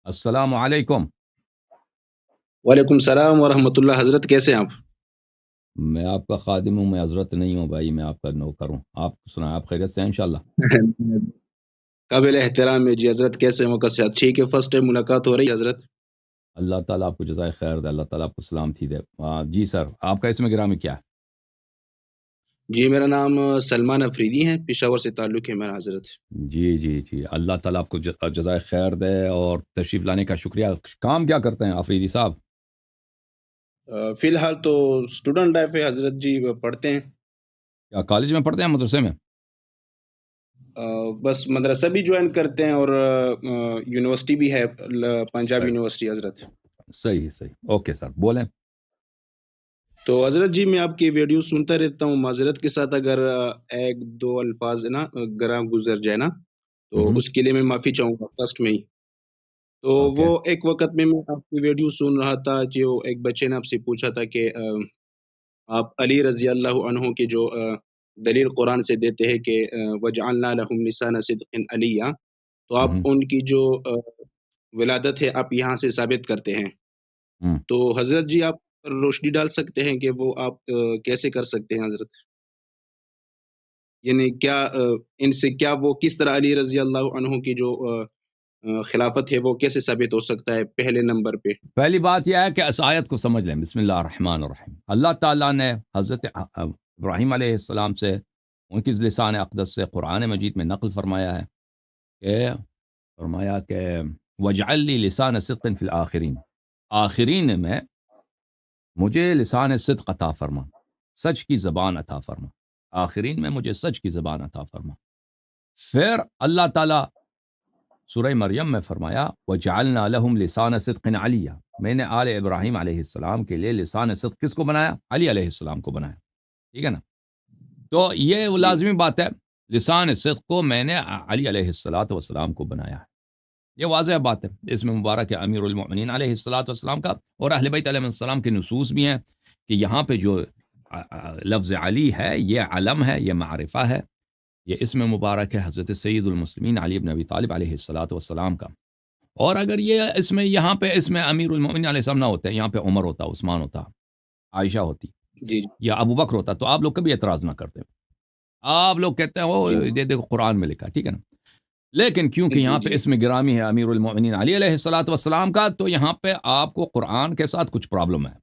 السلام علیکم. وعلیکم السلام ورحمۃ اللہ. حضرت کیسے ہیں آپ؟ میں آپ کا خادم ہوں، میں حضرت نہیں ہوں بھائی، میں آپ کا نوکر ہوں. آپ سنائیں، آپ خیریت سے ہیں انشاءاللہ؟ قابل احترام ہے جی. حضرت کیسے ہیں؟ وقت سے ٹھیک ہے؟ فرسٹ ٹائم ملاقات ہو رہی ہے حضرت. اللہ تعالیٰ آپ کو جزائے خیر دے، اللہ تعالیٰ آپ کو سلامتی دے. جی سر، آپ کا اسم گرامی کیا ہے؟ جی میرا نام سلمان افریدی ہے، پشاور سے تعلق ہے میرا حضرت. جی جی جی، اللہ تعالیٰ آپ کو جزائے خیر دے اور تشریف لانے کا شکریہ. کام کیا کرتے ہیں آفریدی صاحب؟ فی الحال تو اسٹوڈنٹ لائف ہے حضرت جی، پڑھتے ہیں. کیا کالج میں پڑھتے ہیں، مدرسے میں؟ بس مدرسہ بھی جوائن کرتے ہیں اور یونیورسٹی بھی ہے، پنجاب صحیح یونیورسٹی حضرت. صحیح صحیح، اوکے سر بولیں. تو حضرت جی میں آپ کی ویڈیو سنتا رہتا ہوں، معذرت کے ساتھ اگر ایک دو الفاظ ہے نا گراں گزر جائے نا تو اس کے لیے میں معافی چاہوں گا فرسٹ میں ہی. تو اوکے. وہ ایک وقت میں آپ کی ویڈیو سن رہا تھا، جو ایک بچے نے آپ سے پوچھا تھا کہ آپ علی رضی اللہ عنہ کی جو دلیل قرآن سے دیتے ہیں کہ وجعلنا لهم لسان صدق علیہ، تو آپ ہوں ان کی جو ولادت ہے آپ یہاں سے ثابت کرتے ہیں. ہوں تو حضرت جی آپ روشنی ڈال سکتے ہیں کہ وہ آپ کیسے کر سکتے ہیں حضرت؟ یعنی کیا ان سے کیا وہ کس طرح علی رضی اللہ عنہ کی جو خلافت ہے وہ کیسے ثابت ہو سکتا ہے پہلے نمبر پہ؟ پہلی بات یہ ہے کہ اس آیت کو سمجھ لیں. بسم اللہ الرحمن الرحیم. اللہ تعالیٰ نے حضرت ابراہیم علیہ السلام سے، ان کی لسان اقدس سے قرآن مجید میں نقل فرمایا ہے کہ وجعل لی لسان صدق فی الآخرین، آخرین میں مجھے لسان صدق عطا فرما، سچ کی زبان عطا فرما، آخرین میں مجھے سچ کی زبان عطا فرما. پھر اللہ تعالیٰ سورہ مریم میں فرمایا وجعلنا لہم لسان صدق علیہ، میں نے آل ابراہیم علیہ السلام کے لیے لسان صدق کس کو بنایا؟ علی علیہ السلام کو بنایا. ٹھیک ہے نا؟ تو یہ وہ جی لازمی بات ہے، لسان صدق کو میں نے علی علیہ السلام کو بنایا ہے. یہ واضح بات ہے. اس میں مبارک ہے امیر المؤمنین علیہ السلام کا، اور اہل بیت علیہ السلام کے نصوص بھی ہیں کہ یہاں پہ جو لفظ علی ہے یہ علم ہے، یہ معرفہ ہے، یہ اسم مبارک ہے حضرت سید المسلمین علی بن ابی طالب علیہ السلام کا. اور اگر یہ یہاں پہ اس میں امیر المؤمنین علیہ السلام نہ ہوتے، یہاں پہ عمر ہوتا، عثمان ہوتا، عائشہ ہوتی جی یا ابو بکر ہوتا، تو آپ لوگ کبھی اعتراض نہ کرتے. آپ لوگ کہتے ہیں وہ جی یہ دیکھو قرآن میں لکھا، ٹھیک ہے نا. لیکن کیونکہ جی یہاں پہ جی اسم گرامی ہے امیر المؤمنین علی علیہ السلام کا، تو یہاں پہ آپ کو قرآن کے ساتھ کچھ پرابلم ہے.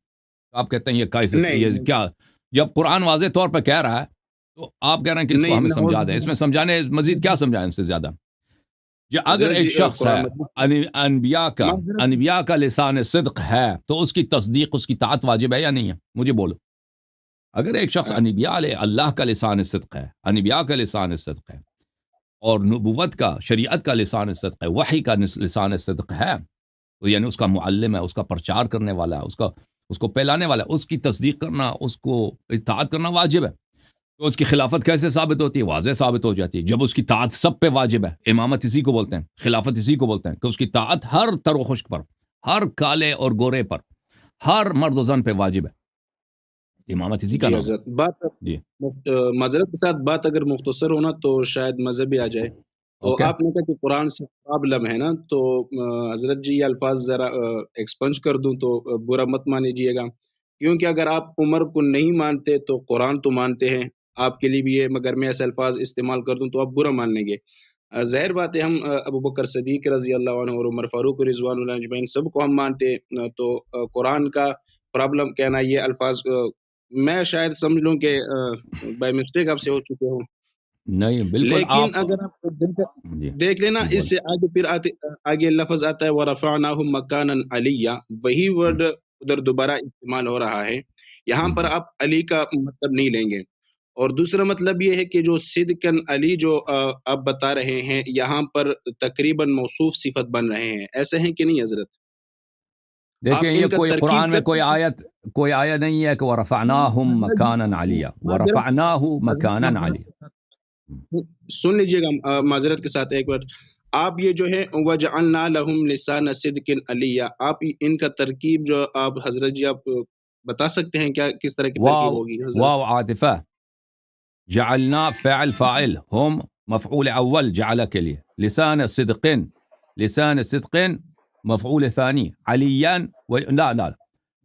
آپ کہتے ہیں نہیں یہ کیا، جب قرآن واضح طور پہ کہہ رہا ہے تو آپ کہہ رہے ہیں کہ اس کو نہیں ہمیں نعوذ سمجھا دیں. اس میں سمجھانے مزید کیا سمجھائیں اس سے زیادہ؟ کہ اگر حضرت ایک جی شخص ہے، قرآن مجید معذرت انبیاء کا لسان صدق ہے، تو اس کی تصدیق، اس کی طاعت واجب ہے یا نہیں ہے؟ مجھے بولو. اگر ایک شخص انبیاء علیہ اللہ کا لسان صدق ہے، انبیاء کا لسان صدق ہے، اور نبوت کا، شریعت کا لسان صدق ہے، وحی کا لسان صدق ہے، تو یعنی اس کا معلم ہے، اس کا پرچار کرنے والا ہے، اس کو پھیلانے والا ہے، اس کی تصدیق کرنا، اس کو اطاعت کرنا واجب ہے. تو اس کی خلافت کیسے ثابت ہوتی ہے؟ واضح ثابت ہو جاتی ہے جب اس کی طاعت سب پہ واجب ہے. امامت اسی کو بولتے ہیں، خلافت اسی کو بولتے ہیں کہ اس کی طاعت ہر تر و خشک پر، ہر کالے اور گورے پر، ہر مرد و زن پہ واجب ہے. امامت اسی کا جی نام ہے. حضرت بات جی معذرت کے ساتھ بات اگر مختصر ہونا تو شاید مذہبی آ جائے. تو اوکے. آپ نے کہا کہ قرآن سے پرابلم ہے نا، تو حضرت جی یہ الفاظ ذرا ایکسپنج کر دوں تو برا مت مانیجیے گا، کیونکہ اگر آپ عمر کو نہیں مانتے تو قرآن تو مانتے ہیں، آپ کے لیے بھی ہے، مگر میں ایسے الفاظ استعمال کر دوں تو آپ برا مان لیں گے. ظاہر بات ہے ہم ابو بکر صدیق رضی اللہ عنہ اور عمر فاروق رضوان اللہ اجمعین سب کو ہم مانتے ہیں. تو قرآن کا پرابلم کہنا، یہ الفاظ میں شاید سمجھ لوں کہ بائی مسٹیک آپ سے ہو چکے ہوں. نہیں بالکل لیکن آپ. اگر آپ جی دیکھ لینا جی اس بولیں. سے آگے پھر آگے لفظ آتا ہے وَرَفَعْنَاهُ مَكَانًا عَلِيًّا، وہی ہم، ورڈ ادھر دوبارہ استعمال ہو رہا ہے. یہاں ہم، پر آپ علی کا مطلب نہیں لیں گے. اور دوسرا مطلب یہ ہے کہ جو صدقن علی جو آپ بتا رہے ہیں یہاں پر تقریباً موصوف صفت بن رہے ہیں، ایسے ہیں کہ نہیں حضرت؟ دیکھیں آپ یہ ان کا کوئی ترکیب قرآن میں کر سکتے کوئی آیت نہیں ہے کہ وَرَفَعْنَاهُمْ ہیں؟ مَكَانًا عَلِيًّا، وَرَفَعْنَاهُ حضرت مَكَانًا معذرت عَلِيًّا. کے ساتھ سن لیجیے گا، معذرت کے ساتھ ایک بار. آپ یہ جو ہے وَجَعَلْنَا لَهُمْ لِسَانَ صِدْقٍ عَلِيًّا، آپ ان کا ترکیب جو آپ حضرت جی آپ بتا سکتے ہیں کیا کس طرح کی ترکیب واو ہوگی حضرت؟ واو عاطفہ، جعلنا فعل فاعل، هم مفعول اول جعل کے لیے، لسان صدق، لسان صدق مفعول ثاني عليا لا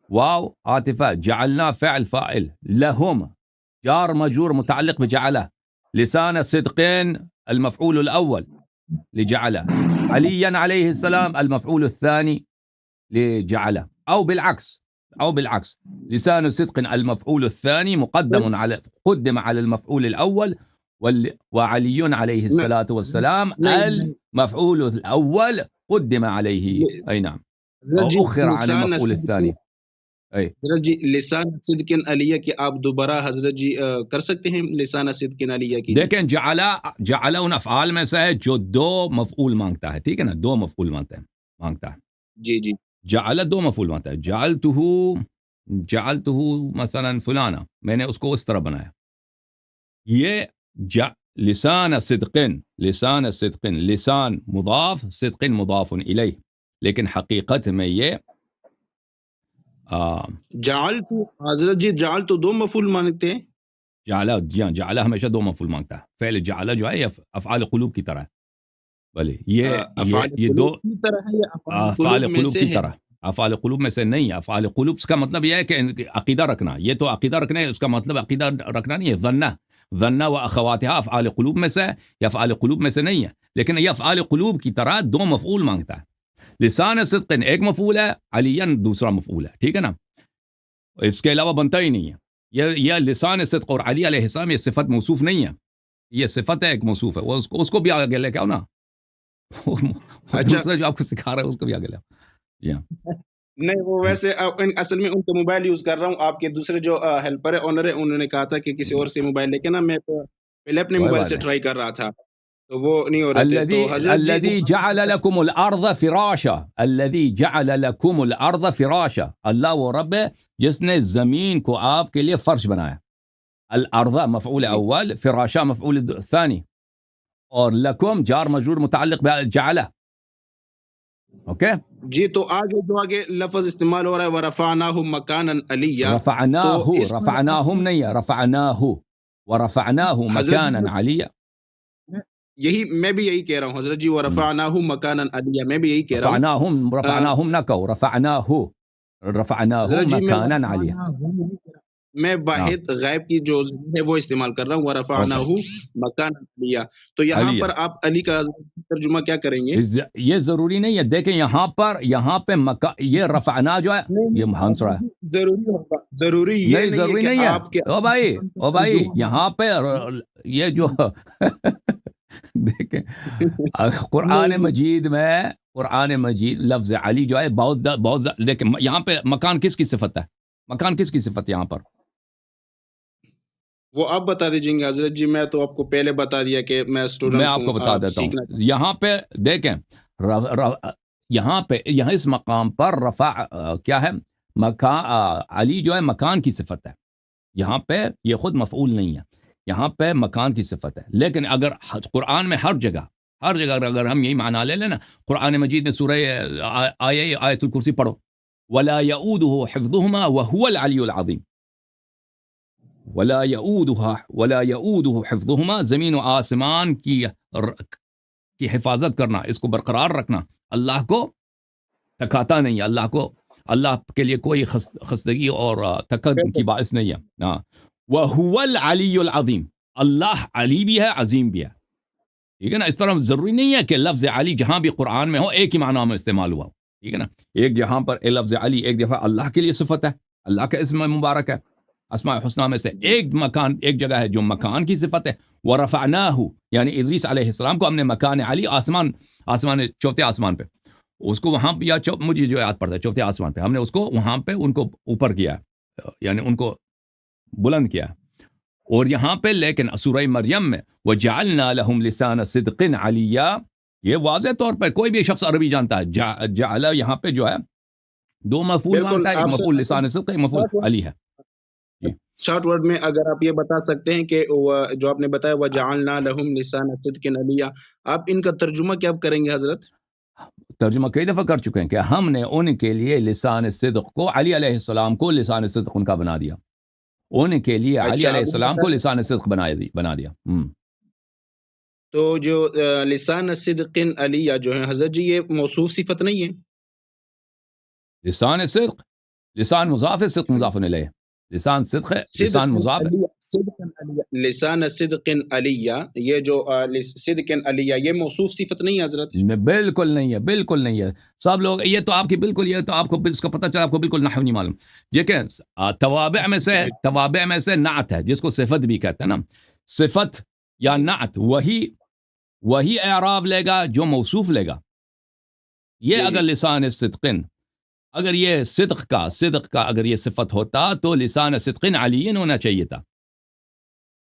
واو عاطفة جعلنا فعل فاعل لهم جار مجرور متعلق بجعله لسان صدق المفعول الأول لجعله عليا عليه السلام المفعول الثاني لجعله أو بالعكس لسان صدق المفعول الثاني قدم على المفعول الأول وعلي عليه الصلاة والسلام المفعول الأول قدم عليه أي نعم أو أخر عن المفعول الثاني أي حضرت جی لسان صدق علیہ کی آپ دوبارہ حضرت جی کر سکتے ہیں لسان صدق علیہ کی؟ دیکھیں جعلہ ان افعال میں سے ہے جو دو مفعول مانگتا ہے، ٹھیک ہے نا، دو مفعول مانگتا ہے جی جی جعلہ دو مفعول مانگتا ہے. جعلتہ مثلا فلانا، میں نے اس کو اس طرح بنایا. یہ لسان صدق لسان مضاف صدق مضاف الیہ، لیکن حقیقت میں یہ جعلت حضرت جی جعلت دو مفعول مانگتے ہیں. جعلہ ہمیشہ دو مفعول مانگتا ہے. فعل جعلہ جو ہے یہ افعال قلوب کی طرح ہے. بھلے یہ دو افعال قلوب کی طرح، افعال قلوب میں سے نہیں. افعال قلوب کا مطلب یہ ہے کہ عقیدہ رکھنا، یہ تو عقیدہ رکھنا ہے، اس کا مطلب عقیدہ رکھنا نہیں ہے. ظنہ و اخواتها افعال قلوب میں سے یا افعال قلوب میں سے نہیں ہے، لیکن یہ افعال قلوب کی طرح دو مفعول مانگتا ہے. لسان صدق ایک مفعول ہے، علیاً دوسرا مفعول ہے، ٹھیک ہے نا، اس کے علاوہ بنتا ہی نہیں ہے. یہ لسان صدق اور علی علیہ السلام یہ صفت موصوف نہیں ہے، یہ صفت ہے، ایک موصوف ہے. وہ اس کو بھی آگے لے کے آؤ نا، دوسرا جو آپ کو سکھا رہا ہے اس کو بھی آگے لے آؤ. جی ہاں نہیں، وہ ویسے اصل میں ان کا موبائل یوز کر رہا ہوں. آپ کے دوسرے جو ہیلپر ہے اونر ہے، انہوں نے کہا تھا کہ کسی اور سے موبائل لے کے نا، میں پہلے اپنے موبائل سے ٹرائی کر رہا تھا تو وہ نہیں ہو رہا تھا. الذي جعل لكم الارض فراشا، الذي جعل لكم الارض فراشا، اللہ وہ رب ہے جس نے زمین کو آپ کے لیے فرش بنایا. الارض مفعول اول، فراشا مفعول ثانی، اور لکم جار مجرور متعلق بجعلہ. اوکے جی، تو آگے لفظ استعمال ہو رہا ہے ورفعناہ مکانا علیہ. رفعناہم نہیں ہے، ورفعناہ مکانا علیہ. یہی میں بھی یہی کہہ رہا ہوں حضرت جی، ورفعناہ مکانا علیہ، میں بھی یہی کہہ رہا ہوں. رفعناہم نہ کہو، رفعناہ مکانا علیہ. میں واحد غائب کی جو ہے وہ استعمال کر رہا ہوں، ورفعناہ مکانا علیہ. تو یہاں پر آپ علی کا ترجمہ کیا کریں گے؟ یہ ضروری نہیں ہے. دیکھیں یہاں پہ یہ رفعنا جو ہے یہ ہنس رہا ہے، ضروری نہیں ہے. او بھائی یہاں پہ یہ جو دیکھیں قرآن مجید لفظ علی جو ہے بہت لیکن یہاں پہ مکان کس کی صفت ہے؟ مکان کس کی صفت یہاں پر؟ وہ آپ بتا دیجئیں گے حضرت جی. میں تو آپ کو پہلے بتا دیا کہ میں آپ کو بتا دیتا ہوں. یہاں پہ دیکھیں یہاں اس مقام پر رفع کیا ہے؟ علی جو ہے مکان کی صفت ہے. یہاں پہ یہ خود مفعول نہیں ہے، یہاں پہ مکان کی صفت ہے. لیکن اگر قرآن میں ہر جگہ اگر ہم یہی معنی لے لیں نا، قرآن مجید میں سورہ آیت الکرسی پڑھو، ولا يؤوده حفظهما وهو العلی العظیم. ولا يؤوده حفظهما، زمین و آسمان کی حفاظت کرنا، اس کو برقرار رکھنا اللہ کو تکاتا نہیں ہے. اللہ کے لیے کوئی خستگی اور تکبر کی باعث نہیں ہے. وهو العلی العظیم، اللہ علی بھی ہے، عظیم بھی ہے. ٹھیک ہے نا. اس طرح ضروری نہیں ہے کہ لفظ علی جہاں بھی قرآن میں ہو ایک ہی معنی میں استعمال ہوا. ٹھیک ہے نا. ایک جہاں پر لفظ علی ایک دفعہ اللہ کے لیے صفت ہے، اللہ کا اسم مبارک ہے، اسماء الحسنی میں سے ایک جگہ ہے جو مکان کی صفت ہے. ورفعناہ یعنی ادریس علیہ السلام کو ہم نے مکان علی، آسمان چوتھے آسمان پہ، اس کو وہاں پہ مجھے جو یاد پڑتا ہے چوتھے آسمان پہ ہم نے اس کو وہاں پہ ان کو اوپر کیا، یعنی ان کو بلند کیا. اور یہاں پہ لیکن سورہ مریم میں وجعلنا لهم لسان صدق علیہ، یہ واضح طور پر کوئی بھی شخص عربی جانتا ہے. جعل یہاں پہ جو ہے دو مفعول مانگتا ہے، ایک مفعول لسان صدق، ایک مفعول علی ہے. شارٹ ورڈ میں اگر آپ یہ بتا سکتے ہیں کہ جو آپ نے بتایا وجعلنا لهم لسان صدق علیہ، آپ ان کا ترجمہ کیا کریں گے حضرت؟ ترجمہ کئی دفعہ کر چکے ہیں کہ ہم نے ان کے لیے لسان صدق کو، علی علیہ السلام کو لسان صدق ان کا بنا دیا. ان کے لیے علی علیہ السلام کو لسان صدق بنا دیا. تو جو لسان صدق علیہ جو ہے حضرت جی، یہ موصوف صفت نہیں ہے؟ لسان صدق، لسان مضاف ہے، صدق مضاف الیہ، لسان صدق ہے، لسان صدق مضاف ہے۔ علیہ، صدق علیہ، لسان صدق علیہ، یہ جو صدق علیہ یہ موصوف صفت نہیں ہے حضرت؟ بالکل نہیں ہے، بالکل نہیں ہے۔ سب لوگ یہ تو آپ کی بالکل، یہ تو آپ کو اس کا پتہ چلا، آپ کو بالکل نحو نہیں معلوم۔ دیکھیں توابع میں سے، توابع میں سے نعت ہے جس کو صفت بھی کہتے ہیں نا، صفت یا نعت وہی اعراب لے گا جو موصوف لے گا۔ یہ جی اگر جی لسان صدقن، اگر یہ صدق کا اگر یہ صفت ہوتا تو لسان صدقن علیین ہونا چاہیے تھا،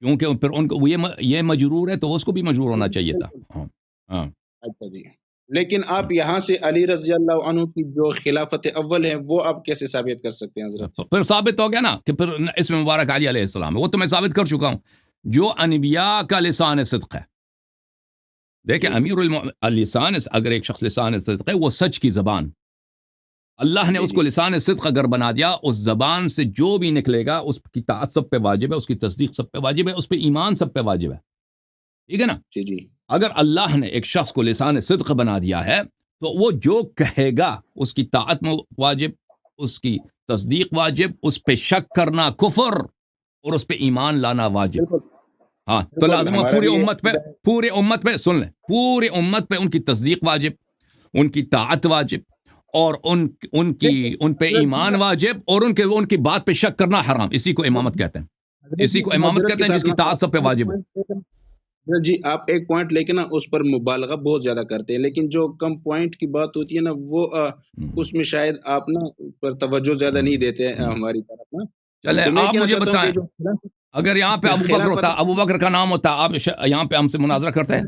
کیونکہ پھر ان کو یہ مجرور ہے تو اس کو بھی مجرور ہونا چاہیے تھا۔ ہاں ہاں۔ اچھا جی، لیکن آپ یہاں سے علی رضی اللہ عنہ کی جو خلافت اول ہے وہ آپ کیسے ثابت کر سکتے ہیں حضرت؟ تو پھر ثابت ہو گیا نا کہ پھر اس میں مبارک علی علیہ السلام ہے، وہ تو میں ثابت کر چکا ہوں، جو انبیاء کا لسان صدق ہے۔ دیکھیں جی لسان، اگر ایک شخص لسان صدق ہے، وہ سچ کی زبان، اللہ نے جی اس کو جی لسان صدق اگر بنا دیا، اس زبان سے جو بھی نکلے گا اس کی طاعت سب پہ واجب ہے، اس کی تصدیق سب پہ واجب ہے، اس پہ ایمان سب پہ واجب ہے، ٹھیک ہے نا؟ جی جی اگر اللہ نے ایک شخص کو لسان صدق بنا دیا ہے تو وہ جو کہے گا اس کی طاعت میں واجب، اس کی تصدیق واجب، اس پہ شک کرنا کفر اور اس پہ ایمان لانا واجب۔ بالکل ہاں تو بالکل، لازم ہے ہمارا بھی یہ پوری امت پہ سن لیں، پوری امت پہ ان کی تصدیق واجب، ان کی طاعت واجب، اور ان پہ ایمان واجب، اور ان کی بات پہ شک کرنا حرام۔ اسی کو امامت کہتے ہیں، اسی کو امامت حضرت کہتے کے ہیں جس ساتھ کی نا طاعت سب پہ واجب ہو۔ جی آپ ایک پوائنٹ لے کے نا اس پر مبالغہ بہت زیادہ کرتے ہیں، لیکن جو کم پوائنٹ کی بات ہوتی ہے نا وہ اس میں شاید آپ نا پر توجہ زیادہ نہیں دیتے ہیں ہماری طرف نا۔ چلے تو میں آپ کہنا مجھے چاہتا ہوں بتائیں، کہ جو اگر یہاں پہ ابو بکر ہوتا، خلافت ابو بکر کا نام ہوتا، آپ یہاں پہ ہم سے مناظرہ کرتے ہیں؟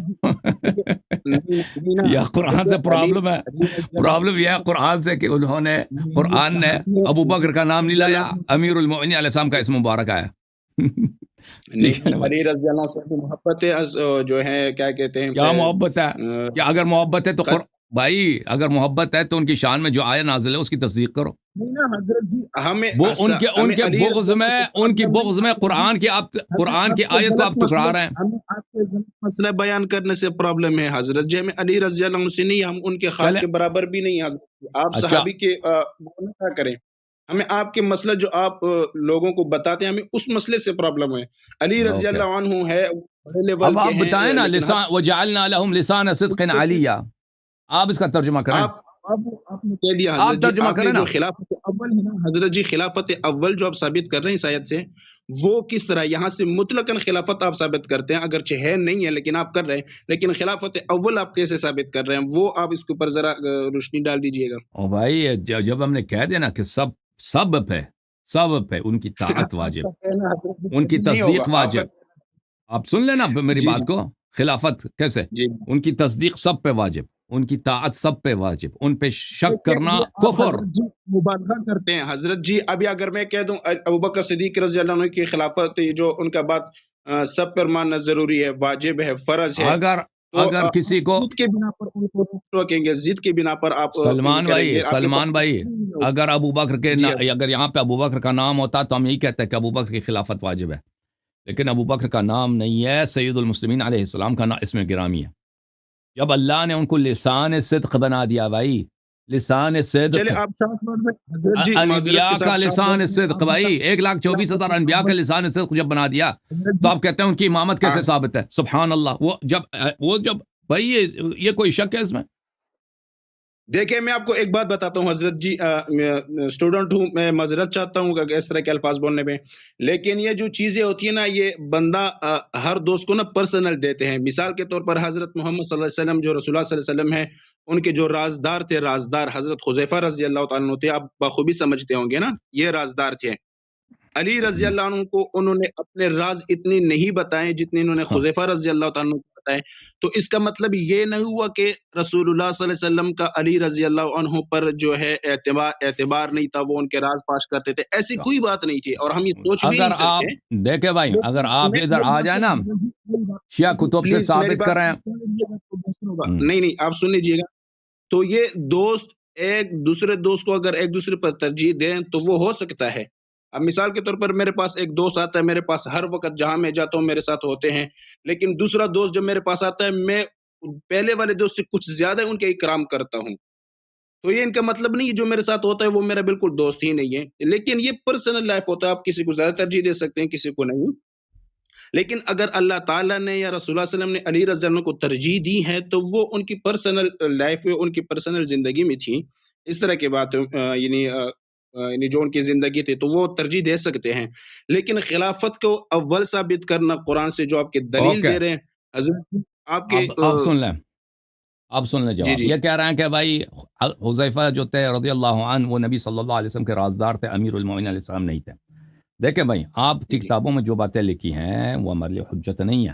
نہیں نا، یا قرآن سے علی پرابلم ہے، علی رضی اللہ پرابلم یہ ہے قرآن سے کہ انہوں نے، نہیں، قرآن نے ابو بکر کا نام نہیں رضی لایا، اللہ عنہ امیر المؤمنین علیہ السلام کا اسم مبارک آیا۔ ٹھیک ہے نا نہیں، بھائی؟ علی رضی اللہ عنہ سے محبت جو ہے کیا کہتے ہیں کیا محبت ہے؟ کہ اگر محبت ہے تو قد- بھائی اگر محبت ہے تو ان کی شان میں جو آیا نازل ہے اس کی تصدیق کرو۔ نہیں نا حضرت جی، ہمیں وہ ان ہمیں کے علی بغض رضی اللہ میں، عنہ سے ان کی پرابلم نہیں بغض میں حضرت جی، قرآن کی آپ کے آیت کو آپ غلط ٹکرا مسئلے، رہے ہیں۔ ہمیں آپ کے غلط مسئلہ بیان کرنے سے پرابلم ہے حضرت جی، ہمیں علی رضی اللہ عنہ سے نہیں، ہم ان کے خاک چلے کے برابر بھی نہیں حضرت جی، آپ اچھا، صحابی کے وہ نہ کیا کریں، ہمیں آپ کے مسئلہ جو آپ لوگوں کو بتاتے ہیں ہمیں اس مسئلے سے پرابلم ہے۔ علی رضی اوکے، اللہ عنہ ہے بڑے لیول اب کے آپ ہیں بتائیں نا، لیکن لسان وجعلنا لهم لسان صدق علیہ، آپ اس کا ترجمہ کریں، آپ آپ نے کہہ دیا آپ حضرت جی، ترجمہ آپ کریں نے جو نا۔ خلافت اول ہے نا حضرت جی، خلافت اول جو آپ ثابت کر رہے ہیں اس آیت سے، وہ کس طرح یہاں سے مطلقاً خلافت آپ ثابت کرتے ہیں، اگرچہ ہے نہیں ہے لیکن آپ کر رہے ہیں، لیکن خلافت اول آپ کیسے ثابت کر رہے ہیں وہ آپ اس کے اوپر ذرا روشنی ڈال دیجئے گا۔ اور بھائی جب ہم نے کہہ دیا نا کہ سب پہ ان کی طاعت آپ واجب، کا کہنا حضرت جی ان کی صحیح نہیں ہوگا، تصدیق آپ کا واجب، آپ سن لینا میری جی بات جی کو، خلافت کیسے، جی، ان کی تصدیق سب پہ واجب، ان کی طاعت سب پہ واجب، ان پہ شک دیکھیں کرنا یہ آپ کفر۔ حضرت جی مبالغہ کرتے ہیں حضرت جی، ابھی اگر میں کہہ دوں ابوبکر صدیق رضی اللہ عنہ کی خلافت جو ان کا بات سب پر ماننا ضروری ہے، واجب ہے، فرض ہے، اگر تو اگر کسی کو، ضد کے بنا پر ان کو روکیں گے، ضد کے بنا پر آپ سلمان کریں بھائی، گے، آپ کے پاس سلمان بھائی، نہیں ہوگا۔ اگر ابو بکر کے جی حضرت اگر یہاں پہ ابو بکر کا نام ہوتا تو ہم یہی کہتے ہیں کہ ابو بکر کی خلافت واجب ہے، لیکن ابو بکر کا نام نہیں ہے، سید المسلمین علیہ السلام کا نام اس میں گرامی ہے۔ جب اللہ نے ان کو لسان صدق بنا دیا بھائی، لسان صدق، چلے آپ شاہ میں حضرت جی معذرت انبیاء کے کا ساتھ لسان صدق آپ بھائی، بتا 1,24,000 خلافت انبیاء کا اول لسان صدق جب بنا دیا حضرت تو جی آپ کہتے ہیں ان کی امامت کیسے ہاں ثابت ہے؟ سبحان اللہ، وہ جب بھائی یہ کوئی شک ہے اس میں؟ دیکھیں میں آپ کو ایک بات بتاتا ہوں حضرت جی، اسٹوڈنٹ ہوں، میں معذرت چاہتا ہوں کہ اس طرح کے الفاظ بولنے میں، لیکن یہ جو چیزیں ہوتی ہیں نا یہ بندہ ہر دوست کو نا پرسنل دیتے ہیں۔ مثال کے طور پر حضرت محمد صلی اللہ علیہ وسلم جو رسول اللہ صلی اللہ علیہ وسلم ہیں، ان کے جو رازدار تھے، رازدار حضرت حذیفہ رضی اللہ تعالیٰ عنہ تھے، آپ بخوبی سمجھتے ہوں گے نا، یہ رازدار تھے۔ علی رضی اللہ عنہ کو انہوں نے اپنے راز اتنے نہیں بتائے جتنے انہوں نے ہاں، حذیفہ رضی اللہ تعالیٰ عنہ کو بتائے، تو اس کا مطلب یہ نہیں ہوا کہ رسول اللہ صلی اللہ علیہ وسلم کا علی رضی اللہ عنہ پر جو ہے اعتبار نہیں تھا، وہ ان کے راز پاش کرتے تھے، ایسی کوئی بات نہیں تھی، اور ہم یہ سوچ بھی اگر نہیں آپ سکتے۔ دیکھیں بھائی، اگر لیکن آپ ادھر میری آ بات جائیں کو نا، میری بات شیعہ جی کتب سے پلیز میری ثابت بات کریں، سن لیجیے گا تو بہتر ہوگا۔ نہیں نہیں آپ سن لیجیے گا، تو یہ دوست ایک دوسرے دوست کو اگر ایک دوسرے پر ترجیح دیں تو وہ ہو سکتا ہے۔ اب مثال کے طور پر میرے پاس ایک دوست آتا ہے، میرے پاس ہر وقت جہاں میں جاتا ہوں میرے ساتھ ہوتے ہیں، لیکن دوسرا دوست جب میرے پاس آتا ہے میں پہلے والے دوست سے کچھ زیادہ ان کے اکرام کرتا ہوں، تو یہ ان کا مطلب نہیں ہے جو میرے ساتھ ہوتا ہے وہ میرا بالکل دوست ہی نہیں ہے، لیکن یہ پرسنل لائف ہوتا ہے، آپ کسی کو زیادہ ترجیح دے سکتے ہیں، کسی کو نہیں۔ لیکن اگر اللہ تعالیٰ نے یا رسول اللہ صلی اللہ علیہ وسلم نے علی رضی اللہ عنہ کو ترجیح دی ہے تو وہ ان کی پرسنل لائف میں، ان کی پرسنل زندگی میں تھی، اس طرح کی بات یعنی جو ان کی زندگی تھی تو وہ ترجیح دے سکتے ہیں، لیکن خلافت کو اول ثابت کرنا قرآن سے جو آپ کے دلیل اوکے، دے رہے ہیں حضرت آپ کے اب سن لیں، اب سن لیں جی جواب. جی یہ کہہ رہے ہیں کہ بھائی حذیفہ جو تھے رضی اللہ عنہ وہ نبی صلی اللہ علیہ وسلم کے رازدار تھے، امیر المومنین علیہ السلام نہیں تھے. دیکھیں بھائی، آپ کی جی کتابوں میں جو باتیں لکھی ہیں وہ ہمارے لیے حجت نہیں ہے.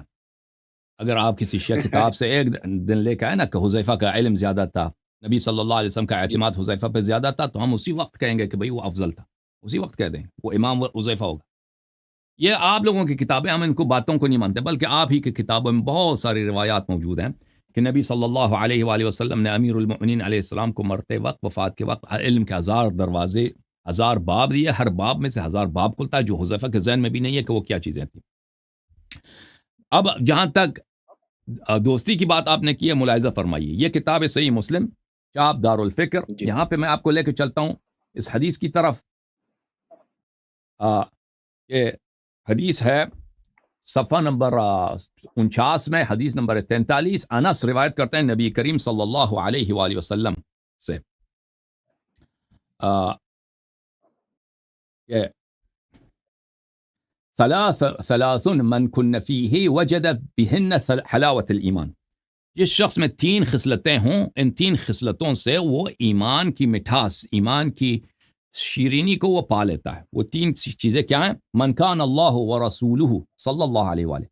اگر آپ کسی شیعہ کتاب سے ایک دن لے کے آئے نا کہ حذیفہ کا علم زیادہ تھا، نبی صلی اللہ علیہ وسلم کا جی اعتماد حذیفہ پہ زیادہ تھا، تو ہم اسی وقت کہیں گے کہ بھئی وہ افضل تھا، اسی وقت کہہ دیں وہ امام حذیفہ ہوگا. یہ آپ لوگوں کی کتابیں، ہم ان کو باتوں کو نہیں مانتے، بلکہ آپ ہی کی کتابوں میں بہت ساری روایات موجود ہیں کہ نبی صلی اللہ علیہ وآلہ وسلم نے امیر المؤمنین علیہ السلام کو مرتے وقت، وفات کے وقت، علم کے ہزار دروازے، ہزار باب دیے، ہر باب میں سے ہزار باب کھلتا ہے، جو حذیفہ کے ذہن میں بھی نہیں ہے کہ وہ کیا چیزیں تھیں. اب جہاں تک دوستی کی بات آپ نے کی ہے، ملاحظہ فرمائیے، یہ کتاب ہے صحیح مسلم، چاپ دار الفکر. جی یہاں پہ میں آپ کو لے کے چلتا ہوں اس حدیث کی طرف. یہ حدیث ہے صفحہ نمبر 49 میں، حدیث نمبر 43. انس روایت کرتے ہیں نبی کریم صلی اللہ علیہ وآلہ وسلم سے کہ ثلاث من کن فیہ وجد بہن حلاوت الایمان. جس شخص میں 3 خصلتیں ہوں، ان 3 خصلتوں سے وہ ایمان کی مٹھاس، ایمان کی شیرینی کو وہ پا لیتا ہے. وہ 3 چیزیں کیا ہیں؟ من کان اللہ ورسولہ صلی اللہ علیہ وآلہ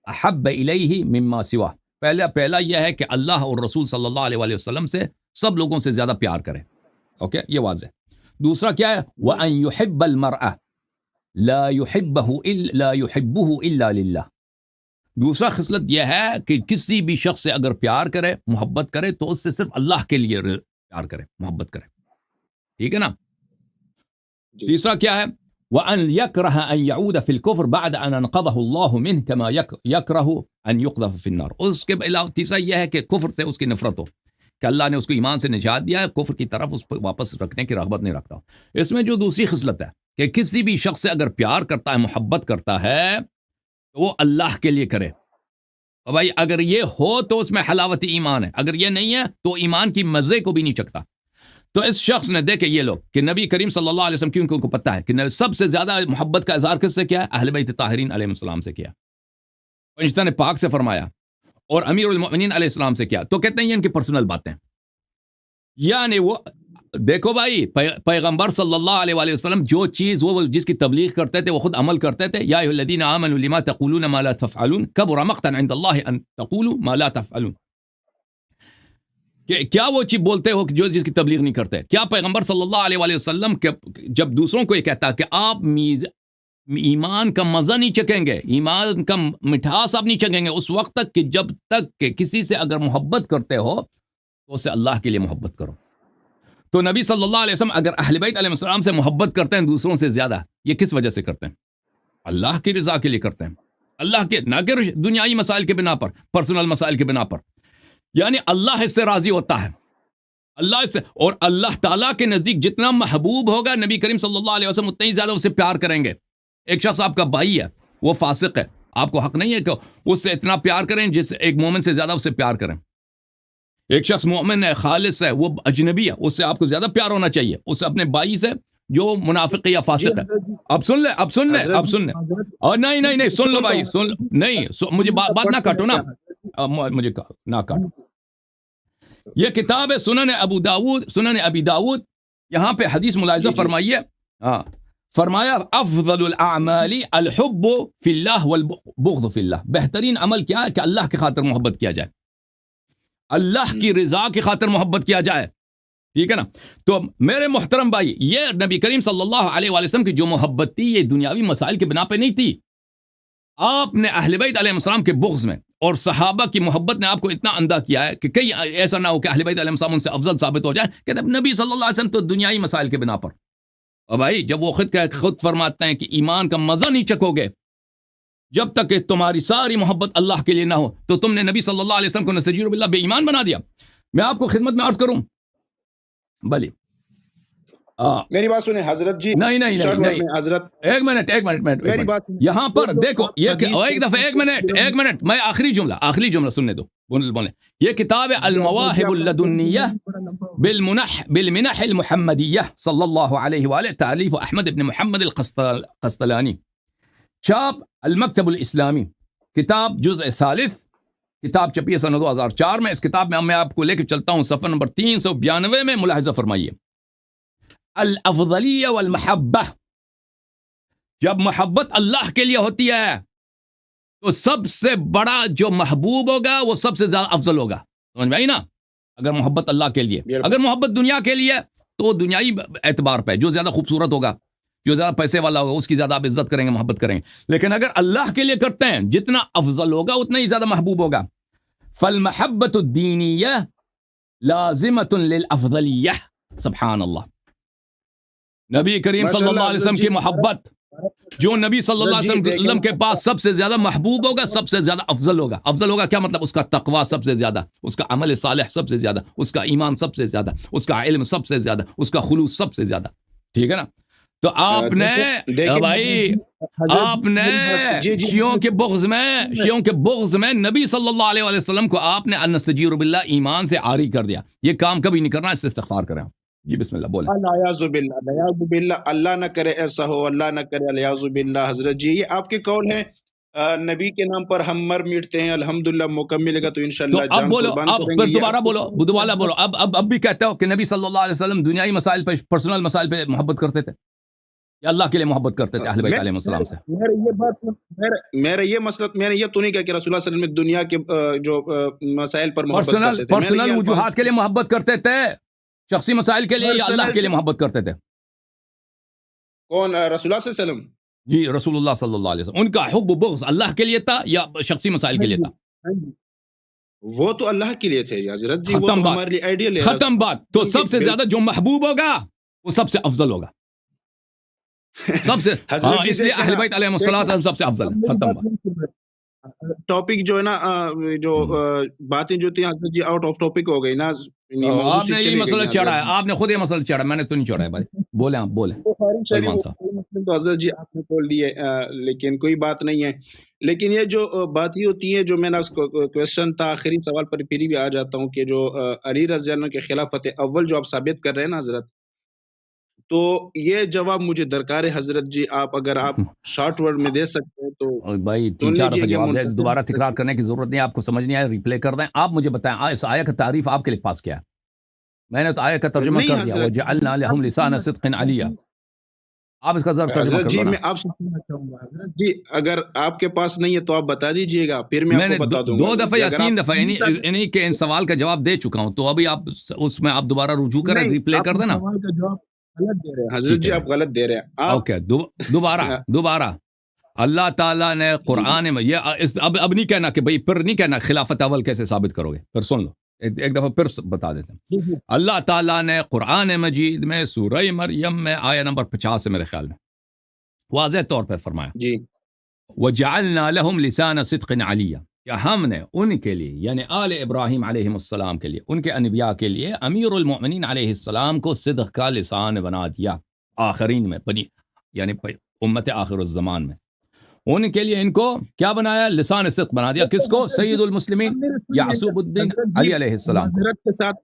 احب الیہ مما سوا. پہلا یہ ہے کہ اللہ اور رسول صلی اللہ علیہ وآلہ وسلم سے سب لوگوں سے زیادہ پیار کرے. اوکے، یہ واضح. دوسرا کیا ہے؟ وَأَن يُحِبَّ الْمَرْأَ لا يُحِبُّهُ إِلَّا لِلَّهِ. دوسرا خصلت یہ ہے کہ کسی بھی شخص سے اگر پیار کرے، محبت کرے، تو اس سے صرف اللہ کے لیے پیار کرے، محبت کرے. ٹھیک ہے نا؟ جی تیسرا کیا ہے؟ وَأَن يَكْرَهَ أَن يَعُودَ فِي الْكُفْرِ بَعْدَ أَن أَنْقَذَهُ اللَّهُ مِنْهُ كَمَا يَكْرَهُ أَن يُقْذَفَ فِي النَّارِ. اس کے علاوہ تیسرا یہ ہے کہ کفر سے اس کی نفرت ہو، کہ اللہ نے اس کو ایمان سے نجات دیا ہے، کفر کی طرف اس کو واپس رکھنے کی رغبت نہیں رکھتا. اس میں جو دوسری خصلت ہے کہ کسی بھی شخص سے اگر پیار کرتا ہے، محبت کرتا ہے، تو وہ اللہ کے لیے کرے. اور بھائی اگر یہ ہو تو اس میں حلاوت ایمان ہے، اگر یہ نہیں ہے تو ایمان کی مزے کو بھی نہیں چکتا. تو اس شخص نے دیکھے یہ لوگ کہ نبی کریم صلی اللہ علیہ وسلم کی ان کو پتہ ہے کہ سب سے زیادہ محبت کا اظہار کس سے کیا ہے؟ اہل بیت طاہرین علیہ السلام سے کیا، فرشتہ نے پاک سے فرمایا، اور امیر المؤمنین علیہ السلام سے کیا. تو کہتے ہیں یہ ان کی پرسنل باتیں. یعنی وہ دیکھو بھائی، پیغمبر صلی اللہ علیہ وآلہ وسلم جو چیز وہ جس کی تبلیغ کرتے تھے وہ خود عمل کرتے تھے. یا ایھا الذین آمنوا لما تقولون ما لا تفعلون کبر مقتا عند اللہ ان تقولوا ما لا تفعلون. کہ کیا وہ چیز بولتے ہو جو جس کی تبلیغ نہیں کرتے؟ کیا پیغمبر صلی اللہ علیہ وآلہ وسلم جب دوسروں کو یہ کہتا کہ آپ ایمان کا مزہ نہیں چکیں گے، ایمان کا مٹھاس آپ نہیں چکیں گے اس وقت تک کہ جب تک کہ کسی سے اگر محبت کرتے ہو تو اسے اللہ کے لیے محبت کرو. تو نبی صلی اللہ علیہ وسلم اگر اہل بیت علیہ السلام سے محبت کرتے ہیں دوسروں سے زیادہ، یہ کس وجہ سے کرتے ہیں؟ اللہ کی رضا کے لیے کرتے ہیں، اللہ کے، نہ کہ دنیائی مسائل کے بنا پر، پرسنل مسائل کے بنا پر. یعنی اللہ اس سے راضی ہوتا ہے، اللہ اس سے، اور اللہ تعالیٰ کے نزدیک جتنا محبوب ہوگا نبی کریم صلی اللہ علیہ وسلم اتنا ہی زیادہ اسے پیار کریں گے. ایک شخص آپ کا بھائی ہے، وہ فاسق ہے، آپ کو حق نہیں ہے کہ اس سے اتنا پیار کریں جس ایک مومن سے زیادہ اسے پیار کریں. ایک شخص مومن ہے، خالص ہے، وہ اجنبی ہے، اس سے آپ کو زیادہ پیار ہونا چاہیے اس سے اپنے بھائی سے جو منافق یا فاسق ہے. اب سن لیں، اب سن لیں، اب سن لیں. اور نہیں سن لو بھائی، سن، نہیں مجھے بات نہ کاٹو نا، مجھے نہ کاٹو. یہ کتاب ہے سنن ابو داود، سنن ابی داود. یہاں پہ حدیث ملاحظہ فرمائیے. فرمایا افضل الاعمال الحب فی اللہ والبغض فی اللہ. بہترین عمل کیا ہے؟ کہ اللہ کی خاطر محبت کیا جائے، اللہ کی رضا کی خاطر محبت کیا جائے. ٹھیک ہے نا؟ تو میرے محترم بھائی، یہ نبی کریم صلی اللہ علیہ وآلہ وسلم کی جو محبت تھی، یہ دنیاوی مسائل کے بنا پہ نہیں تھی. آپ نے اہل بیت علیہ السلام کے بغض میں اور صحابہ کی محبت نے آپ کو اتنا اندھا کیا ہے کہ کئی ایسا نہ ہو کہ اہل بیت علیہ السلام ان سے افضل ثابت ہو جائے کہ نبی صلی اللہ علیہ وسلم تو دنیائی مسائل کے بنا پر. اور بھائی جب وہ خود فرماتے ہیں کہ ایمان کا مزہ نہیں چکو گے جب تک کہ تمہاری ساری محبت اللہ کے لیے نہ ہو، تو تم نے نبی صلی اللہ علیہ وسلم کو نستجیر باللہ بے ایمان بنا دیا. میں آپ کو خدمت میں عرض کروں، بلی میری بات سنیں حضرت جی، نہیں شارٹ ورڈ میں حضرت ایک منٹ میری بات سنیں. یہاں پر دیکھو یہ حدیث ایک دفعہ ایک منٹ میں آخری جملہ سننے دو بولے. یہ کتاب ہے المواہب اللدنیہ بالمنح المحمدیہ صلی اللہ علیہ وآلہ، تالیف احمد ابن محمد القسطلانی، چاپ المکتب الاسلامی، کتاب جزء ثالث، کتاب چھپی ہے سن 2004 میں. اس کتاب میں آپ کو لے کے چلتا ہوں صفحہ نمبر 392 میں. ملاحظہ فرمائیے، الافضلیہ والمحبہ، جب محبت اللہ کے لیے ہوتی ہے تو سب سے بڑا جو محبوب ہوگا وہ سب سے زیادہ افضل ہوگا. سمجھ میں آئی نا؟ اگر محبت اللہ کے لیے، اگر محبت دنیا کے لیے تو دنیائی اعتبار پہ جو زیادہ خوبصورت ہوگا، جو زیادہ پیسے والا ہوگا، اس کی زیادہ آپ عزت کریں گے، محبت کریں گے. لیکن اگر اللہ کے لیے کرتے ہیں، جتنا افضل ہوگا اتنا ہی زیادہ محبوب ہوگا. فالمحبت الدینیہ لازمۃ للافضلیہ. سبحان اللہ. نبی کریم صلی اللہ علیہ وسلم کی محبت، جو نبی صلی اللہ علیہ وسلم کے پاس سب سے زیادہ محبوب ہوگا، سب سے زیادہ افضل ہوگا. افضل ہوگا کیا مطلب؟ اس کا تقوی سب سے زیادہ، اس کا عمل صالح سب سے زیادہ، اس کا ایمان سب سے زیادہ، اس کا علم سب سے زیادہ، اس کا خلوص سب سے زیادہ. ٹھیک ہے نا؟ تو آپ نے شیعوں کے بغض میں نبی صلی اللہ علیہ وسلم کو آپ نے انستجیر باللہ، ایمان سے عاری کر دیا. یہ کام کبھی نہیں کرنا، اس سے استغفار کریں. جی بسم اللہ بولیں. الیاذ باللہ، اللہ نہ کرے ایسا ہو، اللہ نہ کرے. الیاذ باللہ. حضرت جی یہ آپ کے قول ہیں، نبی کے نام پر ہم مر میٹتے ہیں، الحمدللہ موقع ملے گا تو انشاءاللہ اب بولو، اب پھر دوبارہ بولو. اب بھی کہتے ہو کہ نبی صلی اللہ علیہ وسلم دنیائی مسائل پہ، پرسنل مسائل پہ محبت کرتے تھے یا اللہ کے لیے محبت کرتے تھے اہل بیت علیہ السلام سے؟ میرا یہ مسئلہ، میں نے یہ تو نہیں کہا کہ رسول اللہ صلی اللہ علیہ وسلم دنیا کے جو مسائل پر محبت کرتے تھے. پرسنل وجوہات کے لیے محبت کرتے تھے، شخصی مسائل کے لیے یا اللہ کے لیے محبت کرتے تھے؟ کون؟ رسول اللہ صلی اللہ علیہ وسلم. جی رسول اللہ صلی اللہ علیہ وسلم، ان کا حب و بغض اللہ کے لیے تھا یا شخصی مسائل کے لیے تھا؟ وہ تو اللہ کے لیے تھے حضرت جی، وہ تو ہمارے لیے آئیڈیل ہے. ختم بات. تو سب سے زیادہ جو محبوب ہوگا وہ سب سے افضل ہوگا، سب سے. اس لیے اہل بیت علیہ السلام سب سے افضل ہے. ختم بات. ٹاپک جو ہے نا، جو باتیں جو تھی حضرت جی آؤٹ آف ٹاپک ہو گئی نا. آپ نے یہ مسئلہ چڑھا ہے، آپ نے خود یہ مسئلہ چڑھا، میں نے تو نہیں چڑھا ہے بھائی. بولیں آپ بولیں سلمان صاحب. تو حضرت جی آپ نے بول دیے، لیکن کوئی بات نہیں ہے. لیکن یہ جو باتیں ہوتی ہیں، جو میں نے کوشچن تھا آخری سوال پر پھر بھی آ جاتا ہوں کہ جو علی رضی اللہ عنہ کے خلافت اول جو آپ ثابت کر رہے ہیں نا حضرت، تو یہ جواب مجھے درکار ہے حضرت جی. اگر آپ شارٹ ورڈ میں دے سکتے ہیں تو بھائی 3-4 دفعہ جواب دے، دوبارہ تکرار کرنے کی ضرورت نہیں. آپ کو سمجھ نہیں آیا، ریپلے کر دیں. آپ مجھے بتائیں اس آیت کا تعریف آپ کے لیے پاس کیا ہے؟ میں نے تو آیت کا ترجمہ کر دیا، وَجَعَلْنَا لَهُمْ لِسَانَ صِدْقٍ عَلِيًّا. آپ اس کا ذرا ترجمہ کر لو نا. میں آپ سے سننا چاہوں گا حضرت جی، اگر آپ کے پاس نہیں ہے تو آپ بتا دیجئے گا، پھر میں آپ کو بتا دوں گا. 2 دفعہ یا 3 دفعہ انہی کے ان سوال کا جواب دے چکا ہوں، تو ابھی آپ اس میں آپ دوبارہ رجوع کریں، ریپلے کر دینا. سوال کا جواب غلط دے رہے ہیں حضرت جی، آپ غلط دے رہے ہیں. اوکے دوبارہ اللہ تعالیٰ نے قرآن میں یہ اب نہیں کہنا کہ بھئی پھر نہیں کہنا خلافت اول کیسے ثابت کرو گے، پھر سن لو ایک دفعہ پھر بتا دیتے ہیں. اللہ تعالیٰ نے قرآن مجید میں سورہ مریم میں آیہ نمبر 50 میرے خیال میں واضح طور پہ فرمایا جی، وَجَعَلْنَا لَهُمْ لِسَانَ صِدْقٍ عَلِيًّا، کہ ہم نے ان کے لیے یعنی آل ابراہیم علیہ السلام کے لیے، ان کے انبیاء کے لیے امیر المؤمنین علیہ السلام کو صدق کا لسان بنا دیا. آخرین میں بنی یعنی امت آخر الزمان میں ان کے لیے ان کو کیا بنایا؟ لسان صدق بنا دیا. کس کو؟ سید المسلمین یعقوب الدین علی علیہ السلام کو. معذرت کے ساتھ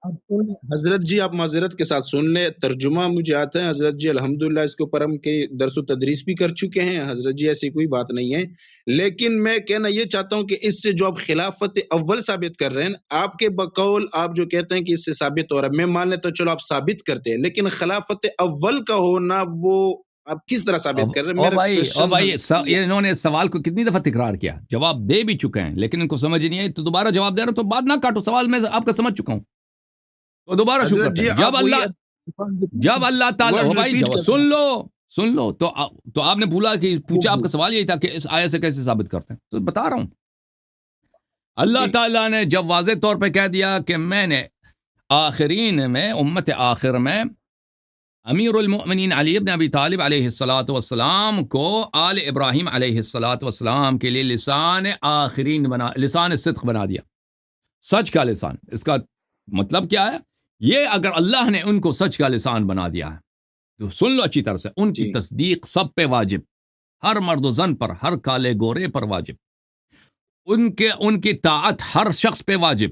حضرت جی، آپ معذرت کے ساتھ سن لیں، ترجمہ مجھے آتا ہے حضرت جی، الحمدللہ اس کے اوپر ہم کے درس و تدریس بھی کر چکے ہیں حضرت جی، ایسی کوئی بات نہیں ہے. لیکن میں کہنا یہ چاہتا ہوں کہ اس سے جو آپ خلافت اول ثابت کر رہے ہیں، آپ کے بقول آپ جو کہتے ہیں کہ اس سے ثابت ہو رہا ہے، میں مان لیتا ہوں چلو آپ ثابت کرتے ہیں، لیکن خلافت اول کا ہونا وہ آپ کس طرح ثابت کر رہے ہیں؟ بھائی انہوں نے سوال کو کتنی دفعہ تکرار کیا، جواب دے بھی چکے ہیں لیکن ان کو سمجھ نہیں آئی، تو دوبارہ جواب دے رہا ہوں. تو بات نہ کاٹو، سوال میں آپ کا سمجھ چکا ہوں، تو دوبارہ شکر کرتے ہیں. جب اللہ تعالیٰ بھائی سن لو تو آپ نے پوچھا، آپ کا سوال یہی تھا کہ اس آیت سے کیسے ثابت کرتے ہیں، تو بتا رہا ہوں. اللہ تعالیٰ نے جب واضح طور پہ کہہ دیا کہ میں نے آخرین میں، امت آخر میں امیر المؤمنین علی ابن ابی طالب علیہ السلام کو آل ابراہیم علیہ السلام کے لیے لسان صدق بنا دیا، سچ کا لسان. اس کا مطلب کیا ہے یہ اگر اللہ نے ان کو سچ کا لسان بنا دیا ہے تو سن لو اچھی طرح سے، ان کی جی تصدیق سب پہ واجب، ہر مرد و زن پر، ہر کالے گورے پر واجب، ان کی طاعت ہر شخص پہ واجب،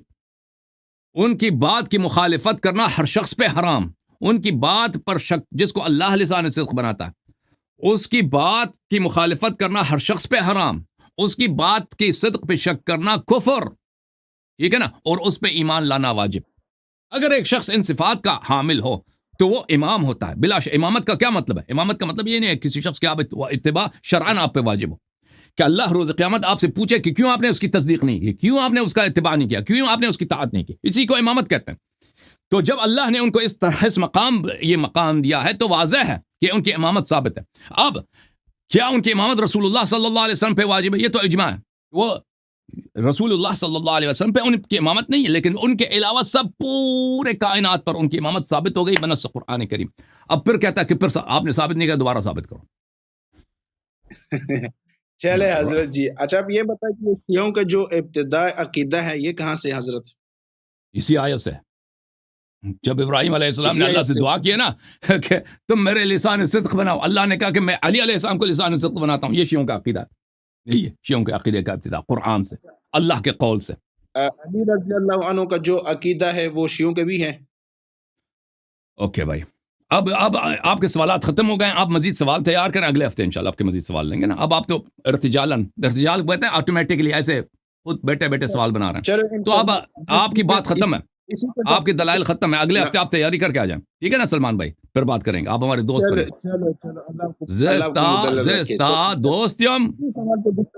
ان کی بات کی مخالفت کرنا ہر شخص پہ حرام، ان کی بات پر شک، جس کو اللہ لسان صدق بناتا ہے اس کی بات کی مخالفت کرنا ہر شخص پہ حرام، اس کی بات کی صدق پہ شک کرنا کفر، ٹھیک ہے نا، اور اس پہ ایمان لانا واجب۔ اگر ایک شخص ان صفات کا حامل ہو تو وہ امام ہوتا ہے بلا شک۔ امامت کا کیا مطلب ہے؟ امامت کا مطلب یہ نہیں ہے کسی شخص کی اتباع شرعاً آپ پہ واجب ہو، کہ اللہ روز قیامت آپ سے پوچھے کہ کیوں آپ نے اس کی تصدیق نہیں کی، کیوں آپ نے اس کا اتباع نہیں کیا، کیوں آپ نے اس کی طاعت نہیں کی، اسی کو امامت کہتے ہیں۔ تو جب اللہ نے ان کو اس طرح اس یہ مقام دیا ہے تو واضح ہے کہ ان کی امامت ثابت ہے۔ اب کیا ان کی امامت رسول اللہ صلی اللہ علیہ وسلم پہ واجب ہے؟ یہ تو اجماع ہے، وہ رسول اللہ صلی اللہ علیہ وسلم پہ ان کی امامت نہیں ہے، لیکن ان کے علاوہ سب پورے کائنات پر ان کی امامت ثابت ہو گئی بنص قرآن کریم۔ اب پھر کہتا ہے کہ پھر آپ نے ثابت نہیں کیا، دوبارہ ثابت کرو۔ چلے حضرت جی، اچھا اب یہ بتائیں کہ شیعوں کا جو ابتدائی عقیدہ ہے یہ کہاں سے حضرت؟ اسی آیت سے، جب ابراہیم علیہ السلام نے اسی اللہ آیت سے سے دعا کی نا کہ تم میرے لسان صدق بناؤ، اللہ نے کہا کہ میں علی علیہ السلام کو لسان صدق بناتا ہوں۔ یہ شیعوں کا عقیدہ ہے، یہ شیعوں کے عقیدے کا ابتدا قرآن سے، اللہ کے قول سے۔ علی رضی اللہ عنہ کا جو عقیدہ ہے وہ شیعوں کے بھی ہے؟ اوکے بھائی، اب آپ کے سوالات ختم ہو گئے ہیں، آپ مزید سوال تیار کریں، اگلے ہفتے انشاءاللہ آپ کے مزید سوال لیں گے نا۔ اب آپ تو ارتجال کہتے ہیں آٹومیٹکلی، ایسے خود بیٹھے بیٹھے سوال بنا رہے ہیں، چلو تو اب آپ کی بات ختم ہے، اسی پہ آپ کے دلائل ختم ہے، اگلے ہفتے آپ تیاری کر کے آ جائیں، ٹھیک ہے نا سلمان بھائی؟ پھر بات کریں گے، آپ ہمارے دوست بنے۔ چلو اللہ کو مدلل رکھے۔ زستا دوستیم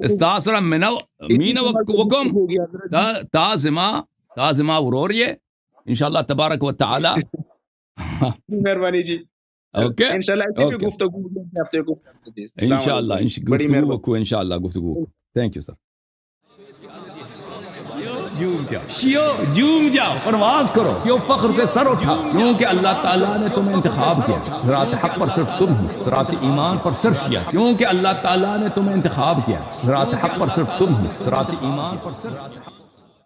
استاسرا مینو وکم تازما وروریے انشاءاللہ تبارک و تعالی۔ مہربانی جی، اوکے انشاءاللہ اسی پہ گفتگو ہفتے کو کرتے ہیں۔ انشاءاللہ بڑی گفتگو مہربانی۔ کو انشاءاللہ گفتگو کو۔ Thank you sir. جھوم جاؤ شیو، جھوم جاؤ، پرواز کرو، کیوں فخر سے سر اٹھا، کیونکہ اللہ تعالیٰ نے تمہیں انتخاب کیا، صراط حق پر صرف تم ہو، صراط ایمان پر صرف کیا، کیونکہ اللہ تعالیٰ نے تمہیں انتخاب کیا، صراط حق پر صرف تم ہو، صراط ایمان پر صرف